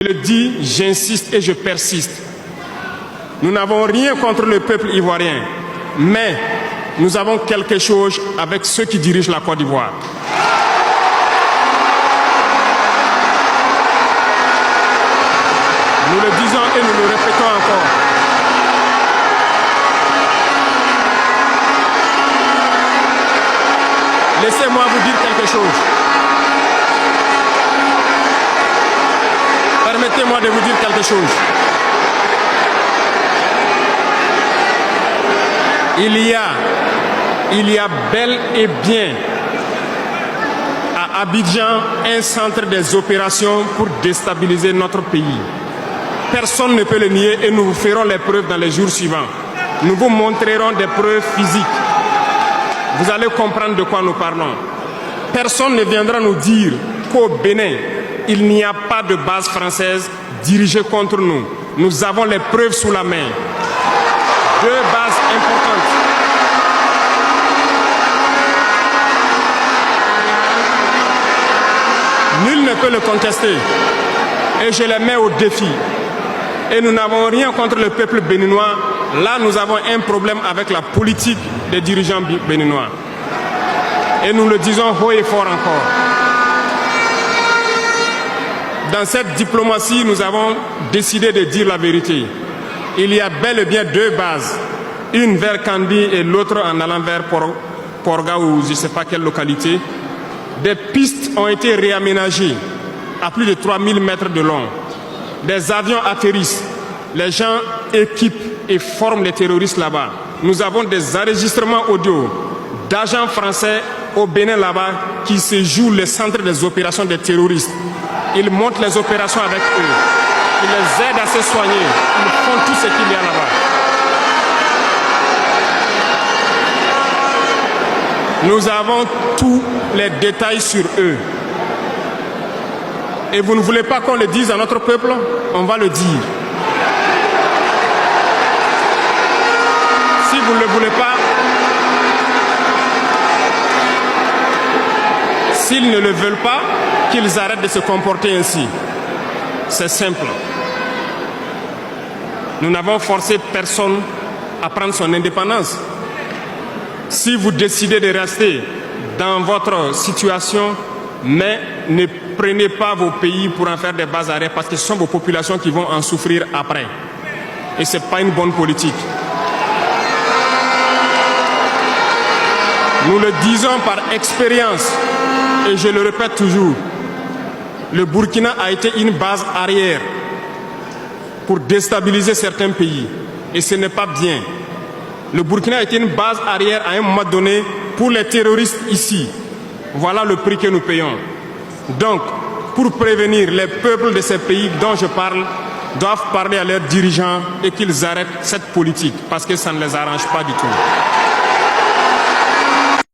Je le dis, j'insiste et je persiste. Nous n'avons rien contre le peuple ivoirien, mais nous avons quelque chose avec ceux qui dirigent la Côte d'Ivoire. Nous le disons et nous le répétons encore. Laissez-moi vous dire quelque chose. Permettez-moi de vous dire quelque chose. Il y a bel et bien à Abidjan un centre des opérations pour déstabiliser notre pays. Personne ne peut le nier et nous vous ferons les preuves dans les jours suivants. Nous vous montrerons des preuves physiques. Vous allez comprendre de quoi nous parlons. Personne ne viendra nous dire qu'au Bénin, il n'y a pas de base française dirigée contre nous. Nous avons les preuves sous la main. 2 bases importantes. Nul ne peut le contester. Et je les mets au défi. Et nous n'avons rien contre le peuple béninois. Là, nous avons un problème avec la politique des dirigeants béninois. Et nous le disons haut et fort encore. Dans cette diplomatie, nous avons décidé de dire la vérité. Il y a bel et bien 2 bases. Une vers Kandi et l'autre en allant vers Porga ou je ne sais pas quelle localité. Des pistes ont été réaménagées à plus de 3000 mètres de long. Des avions atterrissent. Les gens équipent et forment les terroristes là-bas. Nous avons des enregistrements audio d'agents français au Bénin là-bas qui se jouent les centres des opérations des terroristes. Ils montent les opérations avec eux. Ils les aident à se soigner. Ils font tout ce qu'il y a là-bas. Nous avons tous les détails sur eux. Et vous ne voulez pas qu'on le dise à notre peuple? On va le dire. Si vous ne le voulez pas, s'ils ne le veulent pas, qu'ils arrêtent de se comporter ainsi. C'est simple. Nous n'avons forcé personne à prendre son indépendance. Si vous décidez de rester dans votre situation, mais ne prenez pas vos pays pour en faire des bases arrière parce que ce sont vos populations qui vont en souffrir après. Et ce n'est pas une bonne politique. Nous le disons par expérience et je le répète toujours. Le Burkina a été une base arrière pour déstabiliser certains pays. Et ce n'est pas bien. Le Burkina a été une base arrière à un moment donné pour les terroristes ici. Voilà le prix que nous payons. Donc, pour prévenir les peuples de ces pays dont je parle, doivent parler à leurs dirigeants et qu'ils arrêtent cette politique parce que ça ne les arrange pas du tout.